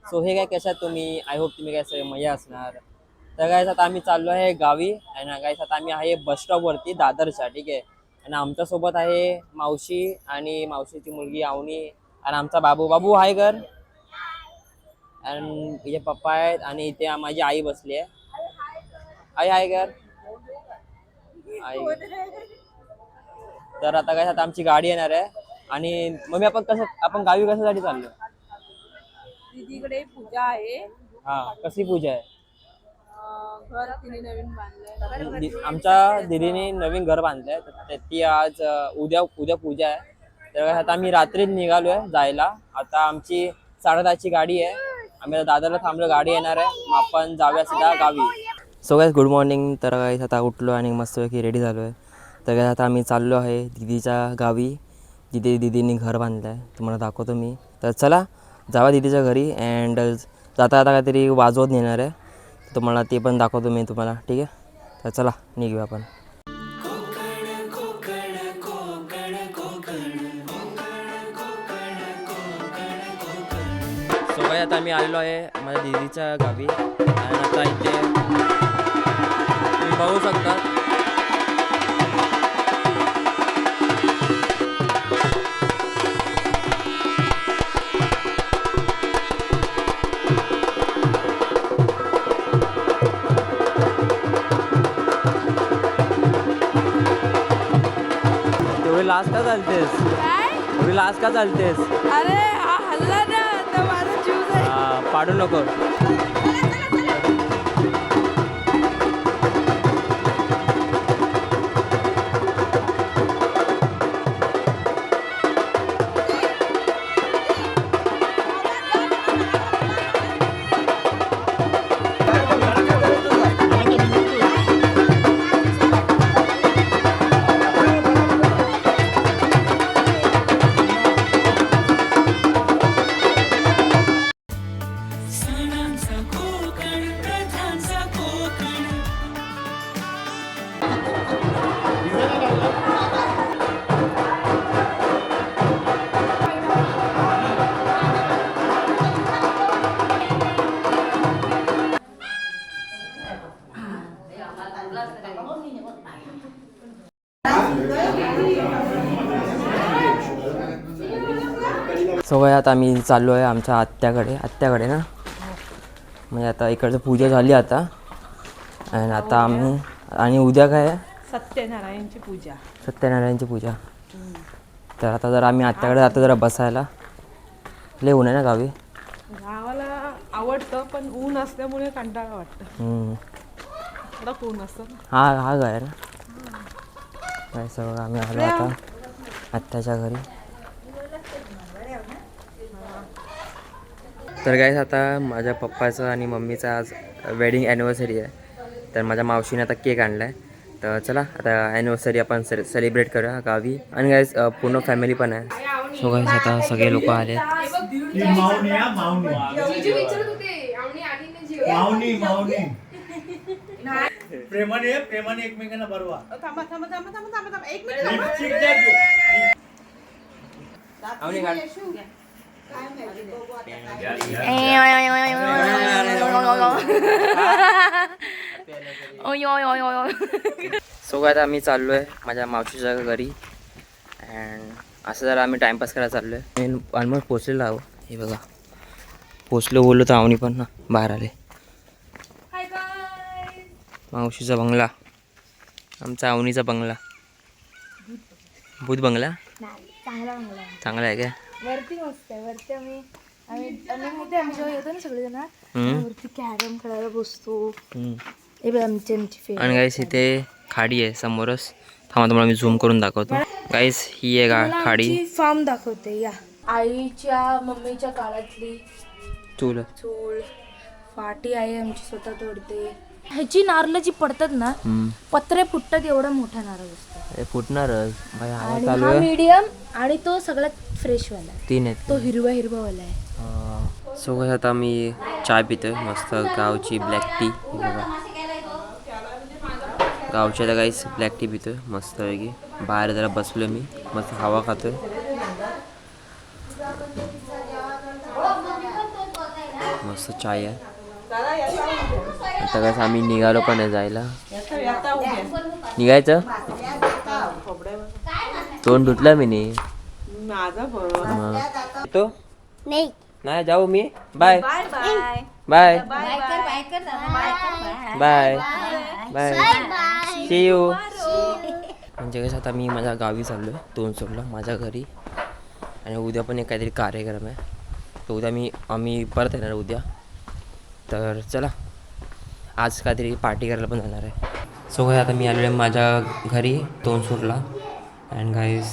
So हे काय कशा तुम्ही, आय होप तुम्ही काय मजा असणार. तर काय आता आम्ही चाललो आहे गावी आणि काय आता आम्ही आहे बस स्टॉपवरती दादरच्या, ठीक आहे. आणि आमच्यासोबत आहे मावशी आणि मावशीची मुलगी आवनी आणि आमचा बाबू. बाबू हाय कर. आणि इथे पप्पा आहेत आणि इथे माझी आई बसली आहे. आई हाय कर. आई. तर आता काय आता आमची गाडी येणार आहे आणि मग आपण गावी कशासाठी चाललो? दीदीकडे पूजा आहे. हा, कसली पूजा आहे? घर तिने नवीन बांधलंय. आमच्या दीदीने नवीन घर बांधलंय, तर ती आज उद्या उद्या पूजा आहे. तर आता आम्ही रात्रीच निघालोय जायला. आता आमची 10:30ची गाडी आहे. आम्ही आता दादरला थांबलो, गाडी येणार आहे, मग आपण जाऊया सीधा गावी. So guys good morning. तर काय आता उठलो आणि मस्तपैकी रेडी झालो आहे. तर काय आता आम्ही चाललो आहे दीदीच्या गावी. दीदीने घर बांधलं आहे, तुम्हाला दाखवतो मी. तर चला जावा दीदीच्या घरी. अँड जाता आता काहीतरी वाजवत नेणार आहे, तुम्हाला ते पण दाखवतो मी तुम्हाला, ठीक आहे. तर चला निघूया आपण. सो काय आता आम्ही आलेलो आहे माझ्या दीदीच्या गावी आणि आता इथे तुम्ही बघू शकता लास्ट का चालतेस? एवढी लास्ट का चालतेस? अरे हा हल्ला ना तर माझा जीव जाईल. पाडू नको. सो काय आता आम्ही चाललो आहे आमच्या आत्याकडे ना, म्हणजे आता इकडचं पूजा झाली आता. आणि आता आम्ही आणि उद्या काय आहे? सत्यनारायणची पूजा. तर आता जरा आम्ही आत्याकडे जातो जरा बसायला. लय ऊन आहे ना गावी. गावाला आवडतं पण ऊन असल्यामुळे कंटाळा वाटतं. ऊन असतं हा काय ना काय. सगळं आम्ही आलो आता आत्याच्या घरी. तर काय आता माझ्या पप्पाचं आणि मम्मीचं आज वेडिंग ॲनिव्हर्सरी आहे. तर माझ्या मावशीने आता केक आणला आहे. तर चला आता ॲनिव्हर्सरी आपण सेलिब्रेट करूया गावी. आणि गाईज पूर्ण फॅमिली पण आहे. सो गाईज आता सगळे लोक आले. प्रेमाने एकमेकांना बरवा. सो काय आता आम्ही चाललो आहे माझ्या मावशीच्या घरी. अँड असं जरा आम्ही टाइमपास करायला चाललो आहे. मी ऑलमोस्ट पोचलेलो आहो. हे बघा पोचलो बोललो तर आवनी पण ना बाहेर आले. मावशीचा बंगला, आमचा आवनीचा बंगला. भूत बंगला चांगला आहे काय? वरती मस्त आहे. वरती आम्ही येतो ना सगळेजण वरती कॅरम खेळायला बसतो. आणि गाईस इथे खाडी आहे समोरच. थांबा तुम्हाला मी झूम करून दाखवतो. गाईस ही आहे खाडी. फार्म दाखवते या. आईच्या मम्मीच्या काळातली चूल फाटी आहे आमची, स्वतः तोडते. ह्याची नारळ जी पडतात ना पत्रे फुटतात एवढा मोठा नारळ असतो. फुटणारच. हा मीडियम आणि तो सगळ्यात फ्रेश वाला आहे. 3 आहेत. तो हिरवा वाला आहे. सो कसं आता मी चाय पितोय मस्त गावची ब्लॅक टी. बघा गावच्या आता काहीच ब्लॅक टी पितोय मस्त पैकी. बाहेर जरा बसलो मी, मस्त हवा खातोय. मस्त चाय आहे. आता कसं आम्ही निघालो पण आहे जायला. निघायचं तोंड धुतलं मी नी. तो नाही जाऊ मी. Bye bye bye bye see you. म्हणजे कसं आता मी माझ्या गावी चाललो आहे तोंडसोडला माझ्या घरी. आणि उद्या पण एक काहीतरी कार्यक्रम आहे. तर उद्या आम्ही परत येणार उद्या. तर चला आज काहीतरी पार्टी करायला पण जाणार आहे. सो काय आता मी आलेलो आहे माझ्या घरी तोंडसोडला. अँड गाईज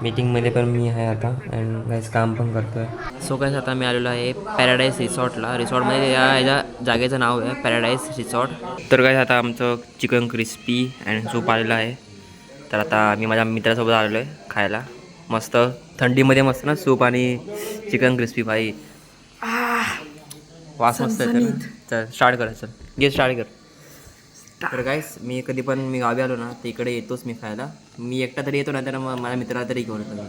मीटिंगमध्ये पण मी आहे आता. अँड गाईज काम पण करतो आहे. सो काय आता मी आलेलो आहे पॅराडाईज रिसॉर्टला. रिसॉर्टमध्ये ह्या जागेचं नाव आहे पॅराडाईज रिसॉर्ट. तर काय आता आमचं चिकन क्रिस्पी अँड सूप आलेलं आहे. तर आता मी माझ्या मित्रासोबत आलेलो आहे खायला. मस्त थंडीमध्ये मस्त ना सूप आणि चिकन क्रिस्पी भाई. वास मस्त आहे. चल स्टार्ट कर. चल घे स्टार्ट कर. तर गाईस मी कधी पण मी गावी आलो ना तर इकडे येतोच मी खायला. मी एकटा तरी येतो ना तर मग माझ्या मित्राला तरी घेऊन येतो मी.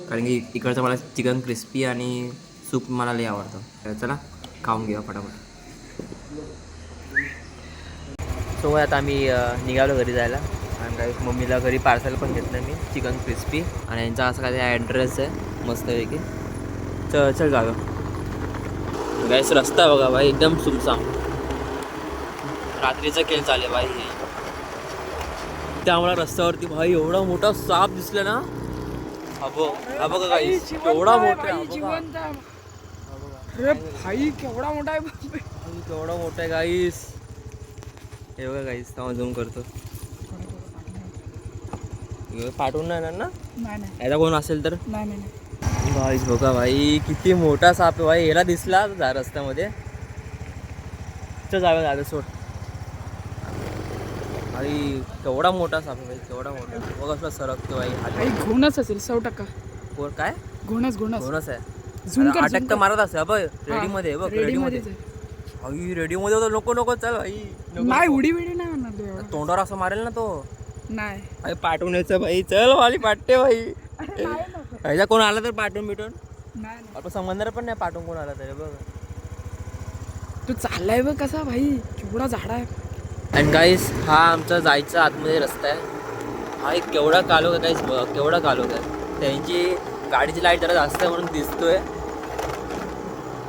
कारण की इकडचं मला चिकन क्रिस्पी आणि सूप मला लई आवडतं. तर चला खाऊन घेऊया फटाफट. सो आता आम्ही निघालो घरी जायला. आणि काही मम्मीला घरी पार्सल पण घेतलं मी चिकन क्रिस्पी. आणि यांचा असं काही ॲड्रेस आहे मस्तपैकी. चल जागा गाईस. रस्ता बघा भाई एकदम सुमसाम. रात्रीचा खेळ चालले भाई. त्यामुळे रस्त्यावरती भाई एवढा मोठा साप दिसला ना. हा बघा गाईस एवढा मोठा आहे. केवढा मोठा आहे. केवढा मोठा आहे गाईस. हे बघा गाईस तेव्हा झूम करतो. पाठवून नाही येणार ना. याचा कोण असेल तर. गाईस बघा भाई किती मोठा साप आहे भाई. याला दिसला रस्त्यामध्ये. चल जागा सोड भाई. केवढा मोठा साप आहे भाई. केवढा मोठा. बघ असला सरकतो भाई. घोणच असेल 100%. कोण काय घोणस आहे. अटॅक तर मारत असे. बघ रेडीमध्ये बघ. रेडीमध्ये भाई. रेडीमध्ये होता. नको चल भाई. नाही उडी नाही म्हणणार तू. तोंडावर असं मारेल ना तो. नाही भाई पाठवून यायचं भाई. चल वाली पाठते भाई. ह्याचा कोण आला तर पाठवून बिटून. आपण समजणार पण नाही पाठवून कोण आला तरी. बघ तू चाललाय बघ कसा भाई. केवढा झाड आहे. अँड गाईस हा आमचा जायचा आतमध्ये रस्ता आहे. हा एक केवढा कालोख आहे गाईस. बघ केवढा कालोख आहे. त्यांची गाडीची लाईट जरा जास्त आहे म्हणून दिसतोय.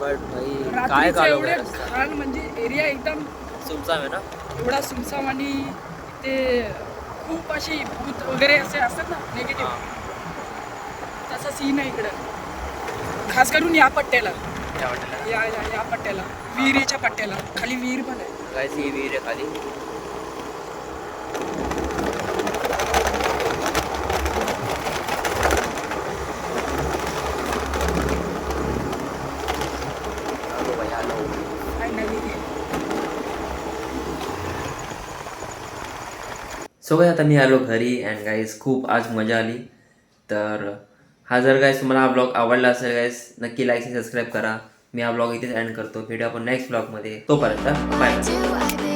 बट भाई काय कालोख आहे रस्ता. म्हणजे एरिया एकदम सुमसाम आहे ना. एवढा सुमसाम. आणि ते खूप अशी भूत वगैरे असे असतात ना निगेटिव्ह. तसा सीन आहे इकडं. खास करून या पट्ट्याला. या पट्ट्याला विहिरीच्या पट्ट्याला. खाली विहीर पण आहे. गाईस ही विहीर आहे खाली. सो काय आता मी आलो घरी. अँड गाईज खूप आज मजा आली. तर हा जर गाईज तुम्हाला हा ब्लॉग आवडला असेल गाईज नक्की लाईक आणि सबस्क्राईब करा. मी हा ब्लॉग इथेच एंड करतो. भेटू आपण नेक्स्ट ब्लॉगमध्ये. तोपर्यंत बाय.